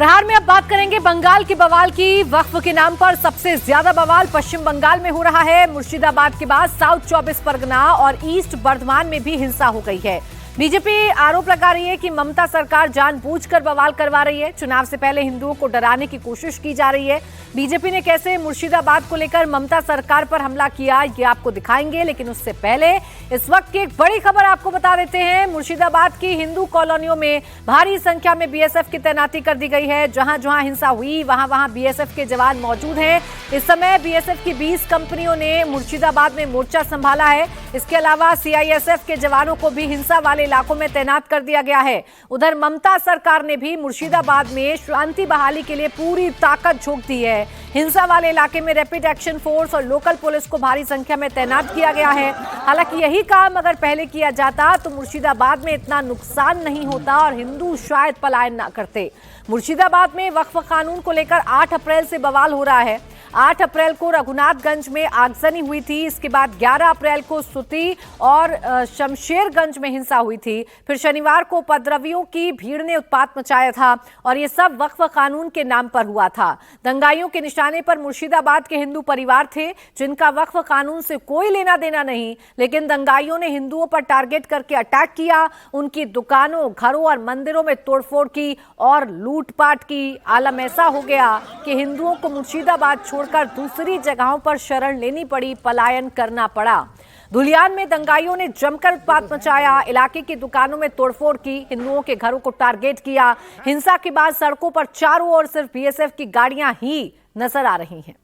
प्रहार में अब बात करेंगे बंगाल के बवाल की। वक्फ के नाम पर सबसे ज्यादा बवाल पश्चिम बंगाल में हो रहा है। मुर्शिदाबाद के बाद साउथ 24 परगना और ईस्ट बर्धमान में भी हिंसा हो गई है। बीजेपी आरोप लगा रही है कि ममता सरकार जानबूझकर बवाल करवा रही है। चुनाव से पहले हिंदुओं को डराने की कोशिश की जा रही है। बीजेपी ने कैसे मुर्शिदाबाद को लेकर ममता सरकार पर हमला किया, ये आपको दिखाएंगे, लेकिन उससे पहले इस वक्त की एक बड़ी खबर आपको बता देते हैं। मुर्शिदाबाद की हिंदू कॉलोनियों में भारी संख्या में बीएसएफ की तैनाती कर दी गई है। जहां जहां हिंसा हुई वहां बीएसएफ के जवान मौजूद हैं। इस समय बीएसएफ की 20 कंपनियों ने मुर्शिदाबाद में मोर्चा संभाला है। इसके अलावा सीआईएसएफ के जवानों को भी हिंसा वाले इलाकों में तैनात कर दिया गया है। उधर ममता सरकार ने भी मुर्शिदाबाद में शांति बहाली के लिए पूरी ताकत झोंक दी है। हिंसा वाले इलाके में रैपिड एक्शन फोर्स और लोकल पुलिस को भारी संख्या में तैनात किया गया है। हालांकि यही काम अगर पहले किया जाता तो मुर्शिदाबाद में इतना नुकसान नहीं होता और हिंदू शायद पलायन ना करते। मुर्शिदाबाद में वक्फ कानून को लेकर 8 अप्रैल से बवाल हो रहा है। 8 अप्रैल को रघुनाथगंज में आगजनी हुई थी। इसके बाद 11 अप्रैल को सुती और शमशेरगंज में हिंसा हुई थी। फिर शनिवार को उपद्रवियों की भीड़ ने उत्पात मचाया था और ये सब वक्फ कानून के नाम पर हुआ था। दंगाइयों के निशाने पर मुर्शिदाबाद के हिंदू परिवार थे जिनका वक्फ कानून से कोई लेना देना नहीं, लेकिन दंगाइयों ने हिंदुओं पर टारगेट करके अटैक किया। उनकी दुकानों, घरों और मंदिरों में तोड़फोड़ की और लूटपाट की। आलम ऐसा हो गया कि हिंदुओं को मुर्शिदाबाद छोड़कर दूसरी जगहों पर शरण लेनी पड़ी, पलायन करना पड़ा। धुलियान में दंगाइयों ने जमकर उत्पात मचाया, इलाके की दुकानों में तोड़फोड़ की, हिंदुओं के घरों को टारगेट किया। हिंसा के बाद सड़कों पर चारों ओर सिर्फ बीएसएफ की गाड़ियां ही नजर आ रही हैं।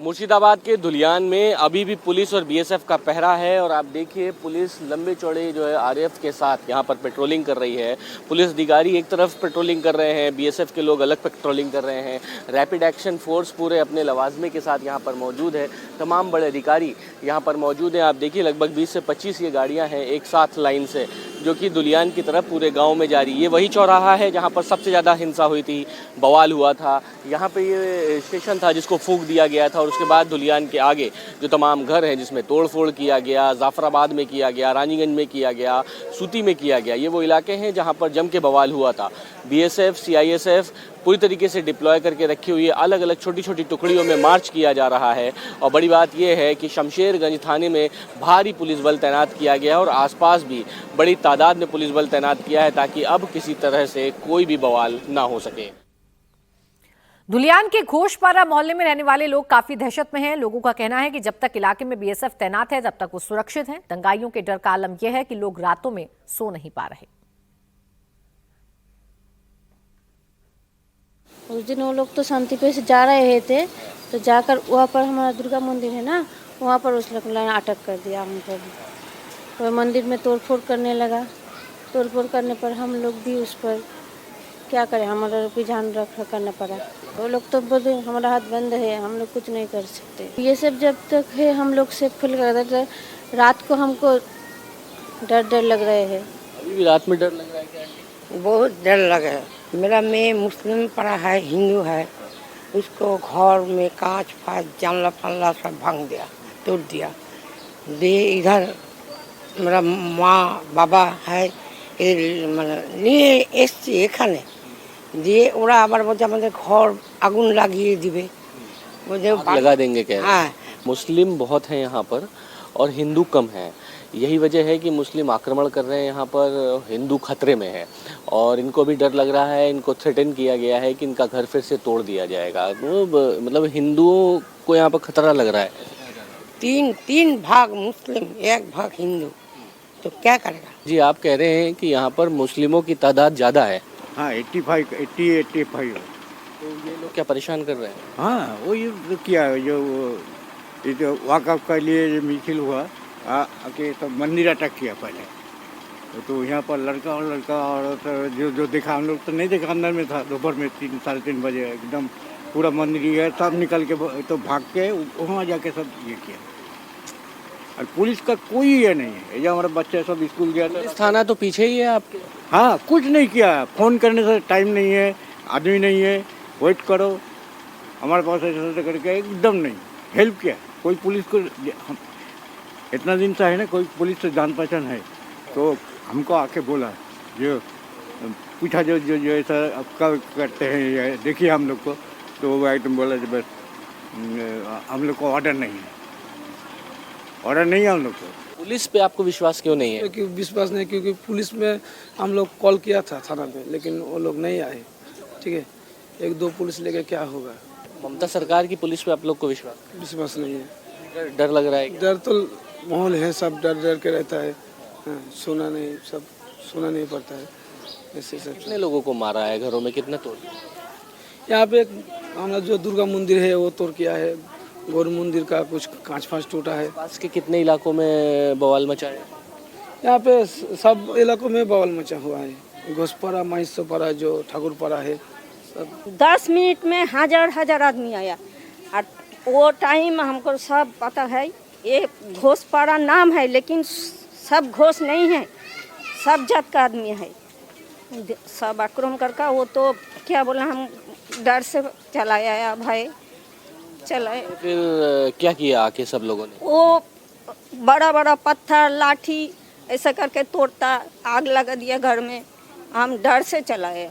मुर्शिदाबाद के धुलियान में अभी भी पुलिस और बीएसएफ का पहरा है और आप देखिए पुलिस लंबे चौड़े जो है आरएएफ के साथ यहाँ पर पेट्रोलिंग कर रही है। पुलिस अधिकारी एक तरफ पेट्रोलिंग कर रहे हैं, बीएसएफ के लोग अलग पेट्रोलिंग कर रहे हैं। रैपिड एक्शन फोर्स पूरे अपने लवाजमे के साथ यहाँ पर मौजूद है। तमाम बड़े अधिकारी यहाँ पर मौजूद हैं। आप देखिए लगभग 20 से 25 ये गाड़ियाँ हैं एक साथ लाइन से, जो कि धुलियान की तरफ पूरे गाँव में जा रही है। ये वही चौराहा है जहाँ पर सबसे ज़्यादा हिंसा हुई थी, बवाल हुआ था। यहाँ पर ये स्टेशन था जिसको फूंक दिया गया था और उसके बाद धुलियान के आगे जो तमाम घर हैं जिसमें तोड़फोड़ किया गया, जाफराबाद में किया गया, रानीगंज में किया गया, सूती में किया गया, ये वो इलाके हैं जहां पर जम के बवाल हुआ था। बीएसएफ, सीआईएसएफ पूरी तरीके से डिप्लॉय करके रखी हुई है। अलग अलग छोटी छोटी टुकड़ियों में मार्च किया जा रहा है और बड़ी बात यह है कि शमशेरगंज थाने में भारी पुलिस बल तैनात किया गया है और आसपास भी बड़ी तादाद में पुलिस बल तैनात किया है ताकि अब किसी तरह से कोई भी बवाल ना हो सके। धुलियान के घोषपारा मोहल्ले में रहने वाले लोग काफी दहशत में हैं। लोगों का कहना है कि जब तक इलाके में बीएसएफ तैनात है तब तक वो सुरक्षित हैं। दंगाइयों के डर का आलम यह है कि लोग रातों में सो नहीं पा रहे। उस दिन वो लोग तो शांति पे से जा रहे थे, तो जाकर वहाँ पर हमारा दुर्गा मंदिर है ना, वहाँ पर उस लोग ने अटक कर दिया हमको भी। तो मंदिर में तोड़फोड़ करने लगा। तोड़फोड़ करने पर हम लोग भी उस पर क्या करें, हमारा भी ध्यान रख करना पड़ा। वो लोग तो बोलते हमारा हाथ बंद है, हम लोग कुछ नहीं कर सकते। ये सब जब तक है हम लोग से फील कर रहे, रात को हमको डर लग रहे हैं। अभी भी रात में डर लग रहा है क्या? बहुत डर लगा है। मेरा मैं मुस्लिम पड़ा है, हिंदू है, उसको घर में कांच फाँच जानला फल्ला सब भांग दिया, तोड़ दिया। दे इधर मेरा माँ बाबा है নিয়ে এসছি এখানে দিয়ে ওরা আবার বলছে আমাদের ঘর আগুন লাগিয়ে দিবে, लगा देंगे क्या? हाँ। मुस्लिम बहुत हैं यहाँ पर और हिंदू कम हैं। यही वजह है कि मुस्लिम आक्रमण कर रहे हैं यहाँ पर, हिंदू खतरे में है और इनको भी डर लग रहा है। इनको थ्रेटन किया गया है कि इनका घर फिर से तोड़ दिया जाएगा। मतलब हिंदुओं को यहाँ पर खतरा लग रहा है। तीन भाग मुस्लिम, एक भाग हिंदू, तो क्या करेगा जी? आप कह रहे हैं कि यहाँ पर मुस्लिमों की तादाद ज़्यादा है। हाँ 85। तो ये लोग क्या परेशान कर रहे हैं? हाँ वो ये किया जो वाकफ के लिए जो मिছিল हुआ आके तो मंदिर अटैक किया पहले। तो यहाँ पर लड़का और जो देखा, हम लोग तो नहीं देखा, अंदर में था। दोपहर में 3 साढ़े 3 बजे एकदम पूरा मंदिर है, सब निकल के तो भाग के वहाँ जाके सब ये किया। और पुलिस का कोई ये नहीं है। ये हमारा बच्चा सब स्कूल गया था। थाना तो पीछे ही है आपके? हाँ कुछ नहीं किया, फ़ोन करने से टाइम नहीं है, आदमी नहीं है, वेट करो हमारे पास ऐसा करके एकदम नहीं हेल्प किया। कोई पुलिस को इतना दिन से है ना, कोई पुलिस से जान पहचान है, तो हमको आके बोला, जो पूछा जो जो जो ऐसा अब कब करते हैं ये देखिए हम लोग को, तो वो एकदम बोला कि बस हम लोग को ऑर्डर नहीं है, ऑर्डर नहीं है हम लोग को। पुलिस पे आपको विश्वास क्यों नहीं है? क्योंकि विश्वास नहीं, क्योंकि पुलिस में हम लोग कॉल किया था थाना पे, लेकिन वो लोग नहीं आए। ठीक है, 1-2 पुलिस लेके क्या होगा। ममता सरकार की पुलिस पे आप लोग को विश्वास नहीं है। डर लग रहा है? डर तो माहौल है, सब डर डर के रहता है। हाँ, सोना नहीं पड़ता है, ऐसे सब। कितने लोगों को मारा है? घरों में कितना तोड़? यहाँ पे हमारा जो दुर्गा मंदिर है वो तोड़ किया है, गौर मंदिर का कुछ कांच टूटा है। पास के कितने इलाकों में बवाल मचा है? यहाँ पे सब इलाकों में बवाल मचा हुआ है। घोषपारा, महिषपारा, जो ठाकुरपारा है, सब 10 मिनट में हजार आदमी आया। और वो टाइम हमको सब पता है। ये घोषपारा नाम है, लेकिन सब घोष नहीं है, सब जात का आदमी है। सब आक्रमण करके वो तो क्या बोला, हम डर से चलाया भाई, चलाए। फिर क्या किया आके सब लोगों ने? वो बड़ा पत्थर लाठी ऐसा करके तोड़ता, आग लगा दिया घर में। हम डर से चलाए,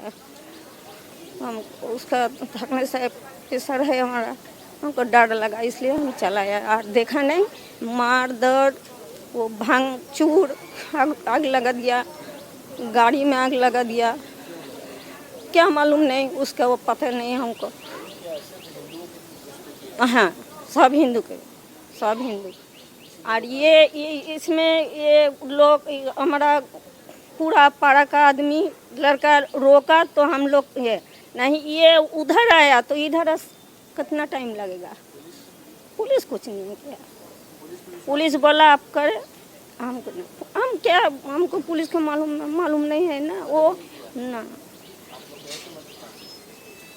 हम उसका थकने से प्रेशर है हमारा, हमको डर लगा इसलिए हम चलाया। और देखा नहीं, मार दर्द, वो भांग चूर, आग लगा दिया, गाड़ी में आग लगा दिया, क्या मालूम नहीं उसका, वो पता नहीं हमको। हाँ, सब हिंदू के, सब हिंदू। और ये इसमें ये लोग, हमारा पूरा पाड़ा का आदमी लड़का रोका तो हम लोग ये नहीं, ये उधर आया तो इधर कितना टाइम लगेगा। पुलिस कुछ नहीं किया, पुलिस बोला आप करे, हमको नहीं, हम क्या, हमको पुलिस का मालूम नहीं है ना, वो ना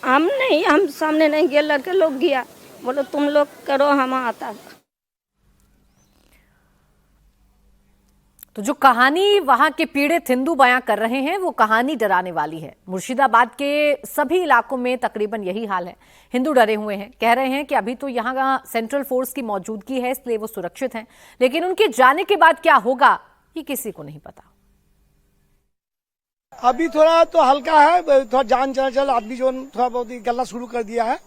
हम सामने नहीं गए, लड़के लोग गया, बोलो तुम लोग करो, हम आता। तो जो कहानी वहां के पीड़ित हिंदू बयां कर रहे हैं वो कहानी डराने वाली है। मुर्शिदाबाद के सभी इलाकों में तकरीबन यही हाल है। हिंदू डरे हुए हैं, कह रहे हैं कि अभी तो यहाँ सेंट्रल फोर्स की मौजूदगी है इसलिए वो सुरक्षित हैं, लेकिन उनके जाने के बाद क्या होगा ये किसी को नहीं पता। अभी थोड़ा तो हल्का है, थोड़ा जान चल आदमी जो थोड़ा बहुत ही गलना शुरू कर दिया है।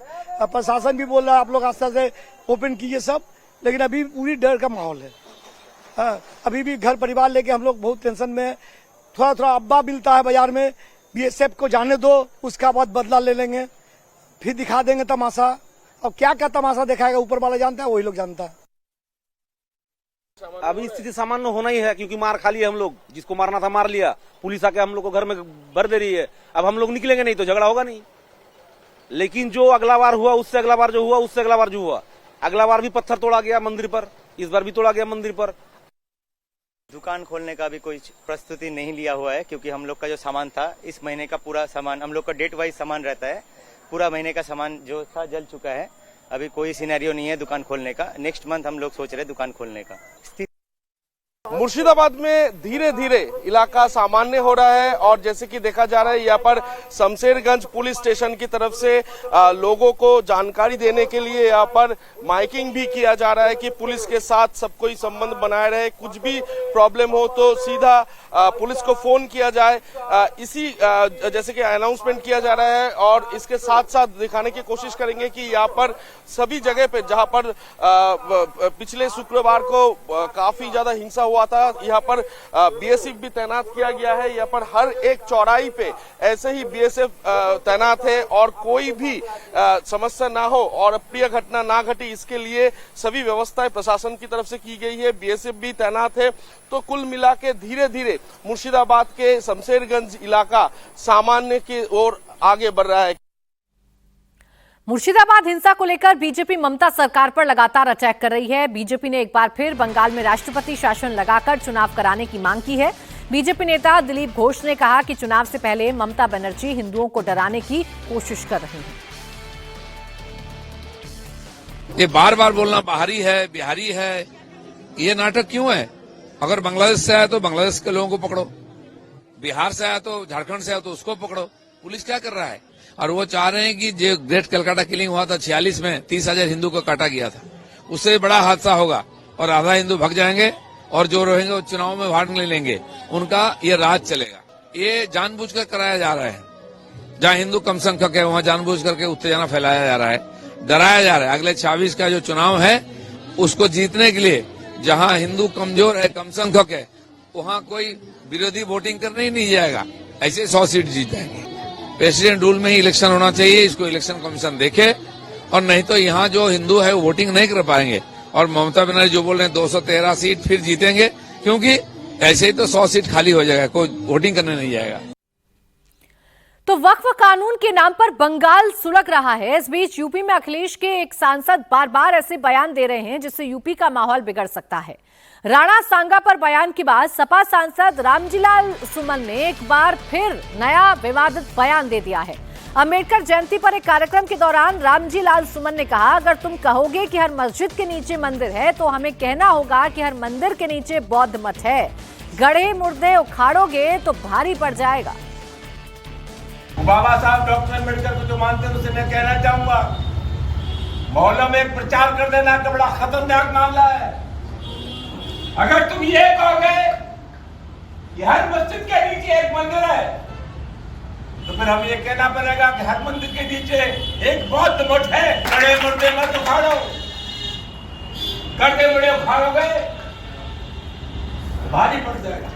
प्रशासन भी बोल रहा है आप लोग आस्ते आस्ते ओपन कीजिए सब, लेकिन अभी पूरी डर का माहौल है। हाँ, अभी भी घर परिवार लेके हम लोग बहुत टेंशन में। थोड़ा अब्बा मिलता है बाजार में, बीएसएफ को जाने दो, उसका बाद बदला ले लेंगे, फिर दिखा देंगे तमाशा। अब क्या तमाशा दिखाएगा ऊपर वाला जानता है, वही लोग जानता है। अभी स्थिति सामान्य होना ही है, क्योंकि मार खा लिया हम लोग, जिसको मारना था मार लिया, पुलिस आके हम लोग को घर में भर दे रही है। अब हम लोग निकलेंगे नहीं तो झगड़ा होगा नहीं। लेकिन जो अगला बार हुआ उससे अगला बार जो हुआ उससे अगला बार जो हुआ, अगला बार भी पत्थर तोड़ा गया मंदिर पर, इस बार भी तोड़ा गया मंदिर पर। दुकान खोलने का भी कोई प्रस्तुति नहीं लिया हुआ है, क्योंकि हम लोग का जो सामान था, इस महीने का पूरा सामान, हम लोग का डेट वाइज सामान रहता है, पूरा महीने का सामान जो था जल चुका है। अभी कोई सिनेरियो नहीं है दुकान खोलने का। नेक्स्ट मंथ हम लोग सोच रहे हैं दुकान खोलने का। मुर्शिदाबाद में धीरे धीरे इलाका सामान्य हो रहा है और जैसे कि देखा जा रहा है यहाँ पर शमशेरगंज पुलिस स्टेशन की तरफ से लोगों को जानकारी देने के लिए यहाँ पर माइकिंग भी किया जा रहा है कि पुलिस के साथ सब कोई संबंध बनाए रहे, कुछ भी प्रॉब्लम हो तो सीधा पुलिस को फोन किया जाए। इसी जैसे कि अनाउंसमेंट किया जा रहा है और इसके साथ साथ दिखाने की कोशिश करेंगे कि यहाँ पर सभी जगह पे जहाँ पर पिछले शुक्रवार को काफी ज्यादा हिंसा हुआ था, यहाँ पर बीएसएफ भी तैनात किया गया है। यहाँ पर हर एक चौराही पे ऐसे ही बीएसएफ तैनात है और कोई भी समस्या ना हो और अप्रिय घटना ना घटे, इसके लिए सभी व्यवस्थाएं प्रशासन की तरफ से की गई है। बीएसएफ भी तैनात है। तो कुल मिला के धीरे धीरे मुर्शिदाबाद के शमशेरगंज इलाका सामान्य की ओर आगे बढ़ रहा है। मुर्शिदाबाद हिंसा को लेकर बीजेपी ममता सरकार पर लगातार अटैक कर रही है। बीजेपी ने एक बार फिर बंगाल में राष्ट्रपति शासन लगाकर चुनाव कराने की मांग की है। बीजेपी नेता दिलीप घोष ने कहा कि चुनाव से पहले ममता बनर्जी हिंदुओं को डराने की कोशिश कर रही हैं। ये बार बार बोलना बाहरी है, बिहारी है, ये नाटक क्यों है? अगर बांग्लादेश से आया तो बांग्लादेश के लोगों को पकड़ो, बिहार से आया तो झारखंड से आया तो उसको पकड़ो। पुलिस क्या कर रहा है? और वो चाह रहे हैं कि जो ग्रेट कलकत्ता किलिंग हुआ था 46 में 30,000 हिंदू को काटा गया था, उससे बड़ा हादसा होगा और आधा हिंदू भाग जाएंगे और जो रहेंगे वो चुनाव में भाग नहीं लेंगे, उनका ये राज चलेगा। ये जानबूझकर कराया जा रहा है। जहाँ हिंदू कम संख्यक है वहाँ जानबूझ करके उत्तेजना फैलाया जा रहा है, डराया जा रहा है। अगले 26 का जो चुनाव है उसको जीतने के लिए जहाँ हिंदू कमजोर है, कम संख्यक है, वहाँ कोई विरोधी वोटिंग करने ही नहीं जाएगा। ऐसे 100 सीट जीत जाएंगे। प्रेसिडेंट रूल में ही इलेक्शन होना चाहिए, इसको इलेक्शन कमीशन देखे, और नहीं तो यहाँ जो हिंदू है वो वोटिंग नहीं कर पाएंगे। और ममता बनर्जी जो बोल रहे हैं 213 सीट फिर जीतेंगे, क्योंकि ऐसे ही तो 100 सीट खाली हो जाएगा, कोई वोटिंग करने नहीं जाएगा। तो वक्फ कानून के नाम पर बंगाल सुलग रहा है। इस बीच यूपी में अखिलेश के एक सांसद बार बार ऐसे बयान दे रहे हैं जिससे यूपी का माहौल बिगड़ सकता है। राणा सांगा पर बयान के बाद सपा सांसद रामजीलाल सुमन ने एक बार फिर नया विवादित बयान दे दिया है। अंबेडकर जयंती पर एक कार्यक्रम के दौरान रामजीलाल सुमन ने कहा, अगर तुम कहोगे कि हर मस्जिद के नीचे मंदिर है तो हमें कहना होगा कि हर मंदिर के नीचे बौद्ध मठ है। गड़े मुर्दे उखाड़ोगे तो भारी पड़ जाएगा। बाबा साहब डॉक्टर अम्बेडकर को जो मानते हैं उसे मैं कहना चाहूंगा, मोहल्लों में एक प्रचार कर देना तो बड़ा खतरनाक मामला है। अगर तुम ये कहोगे कि हर मस्जिद के नीचे एक मंदिर है तो फिर हमें ये कहना पड़ेगा कि हर मंदिर के नीचे एक बौद्ध मठ है। गड़े मुर्दे मत उखाड़ो, गड़े मुर्दे उखाड़ोगे भारी पड़ जाएगा।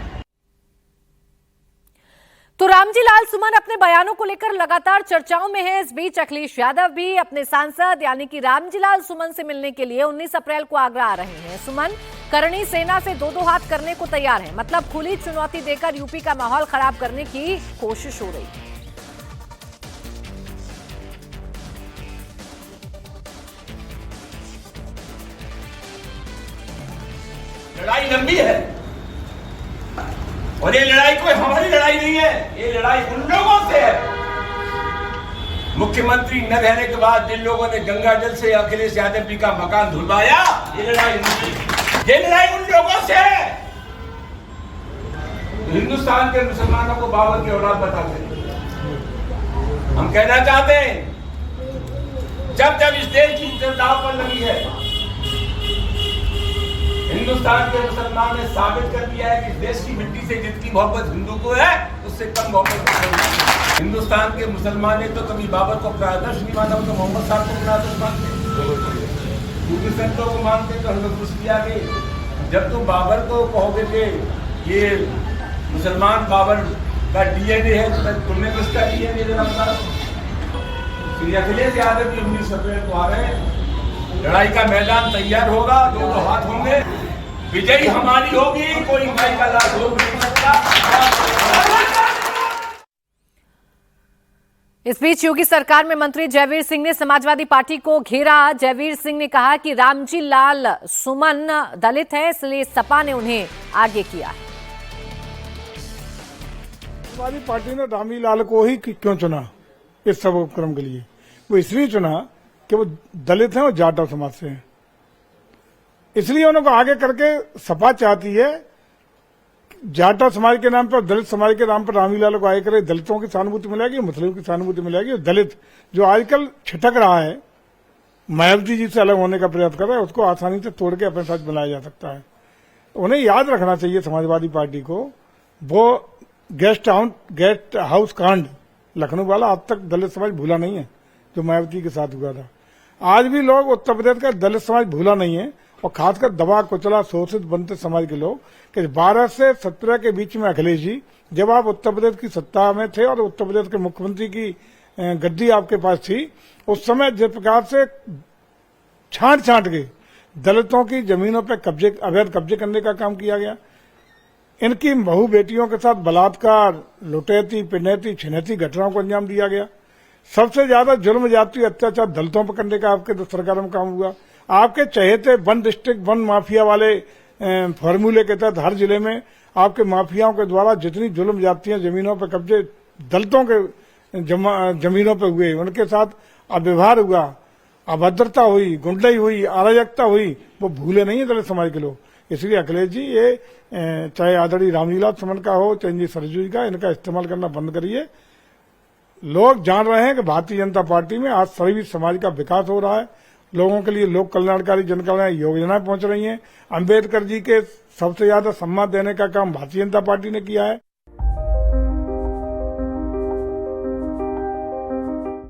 तो रामजीलाल सुमन अपने बयानों को लेकर लगातार चर्चाओं में है। इस बीच अखिलेश यादव भी अपने सांसद यानी कि रामजीलाल सुमन से मिलने के लिए 19 अप्रैल को आगरा आ रहे हैं। सुमन करणी सेना से दो हाथ करने को तैयार है, मतलब खुली चुनौती देकर यूपी का माहौल खराब करने की कोशिश हो रही है। लड़ाई लंबी है और ये लड़ाई कोई हमारी लड़ाई नहीं है, ये लड़ाई उन लोगों से है। मुख्यमंत्री न रहने के बाद जिन लोगों ने गंगा जल से अखिलेश यादव जी का मकान धुलवाया, ये लड़ाई उन लोगों से है। हिंदुस्तान के मुसलमानों को बाबर की औलाद बताते हैं। हम कहना चाहते हैं, जब जब इस देश की इज्जत दांव पर लगी है, हिंदुस्तान के मुसलमान ने साबित कर दिया है कि देश की मिट्टी से जितनी मोहब्बत हिंदू को है उससे कम मोहब्बत हिंदुस्तान के मुसलमान ने तो कभी बाबर को अपना आदर्श नहीं माना, तो मोहम्मद साहब को अपना आदर्श मानते, क्योंकि संतों को मानते। तो हमें खुश किया कि जब तुम बाबर को कहोगे कि ये मुसलमान बाबर का डीएनए है तो तुमने किसका डीएनए बताओ। श्री अखिलेश यादव जी 19 अप्रैल को आ रहे हैं। लड़ाई का मैदान तैयार होगा, दो हाथ होंगे, विजयी हमारी होगी, कोई माई का लाभ हो नहीं सकता। इस बीच योगी सरकार में मंत्री जयवीर सिंह ने समाजवादी पार्टी को घेरा। जयवीर सिंह ने कहा कि रामजीलाल सुमन दलित है, इसलिए सपा ने उन्हें आगे किया है। समाजवादी पार्टी ने रामजीलाल को ही क्यों चुना इस सब उपक्रम के लिए? वो इसलिए चुना कि वो दलित हैं और जाटव समाज से हैं, इसलिए उनको आगे करके सपा चाहती है जाटव समाज के नाम पर, दलित समाज के नाम पर रामजीलाल को आगे करे। दलितों की सहानुभूति मिलेगी, मुस्लिम की सहानुभूति मिलेगी। और दलित जो आजकल छिटक रहा है, मायावती जी से अलग होने का प्रयास कर रहा है, उसको आसानी से तोड़ के अपने साथ बनाया जा सकता है। उन्हें याद रखना चाहिए समाजवादी पार्टी को, वो गेस्ट हाउस कांड लखनऊ वाला आज तक दलित समाज भूला नहीं है जो मायावती के साथ हुआ था। आज भी लोग उत्तर प्रदेश का दलित समाज भूला नहीं है, और खासकर दबा कुचला शोषित वंचित समाज के लोग कि 12 से 17 के बीच में अखिलेश जी, जब आप उत्तर प्रदेश की सत्ता में थे और उत्तर प्रदेश के मुख्यमंत्री की गद्दी आपके पास थी, उस समय जिस प्रकार से छांट के दलितों की जमीनों पर कब्जे, अवैध कब्जे करने का काम किया गया, इनकी बहू बेटियों के साथ बलात्कार, लुटेती, पिनैती, छिनैती घटनाओं को अंजाम दिया गया। सबसे ज्यादा जुल्म जाति अत्याचार दलितों पर करने का आपके सरकार में काम हुआ। आपके चहेते वन डिस्ट्रिक्ट वन माफिया वाले फॉर्मूले के तहत हर जिले में आपके माफियाओं के द्वारा जितनी जुल्म जातियां जमीनों पर कब्जे दलितों के जमीनों पर हुए, उनके साथ अव्यवहार हुआ, अभद्रता हुई, गुंडई हुई, अराजकता हुई, वो भूले नहीं है दलित समाज के लोग। इसलिए अखिलेश जी, ये चाहे आदरणीय रामजीलाल सुमन का हो, चाहे सरजू जी का, इनका इस्तेमाल करना बंद करिए। लोग जान रहे हैं कि भारतीय जनता पार्टी में आज सभी समाज का विकास हो रहा है लोगों के लिए लोक कल्याणकारी जन कल्याण योजनाएं पहुंच रही हैं। अंबेडकर जी के सबसे ज्यादा सम्मान देने का काम भारतीय जनता पार्टी ने किया है।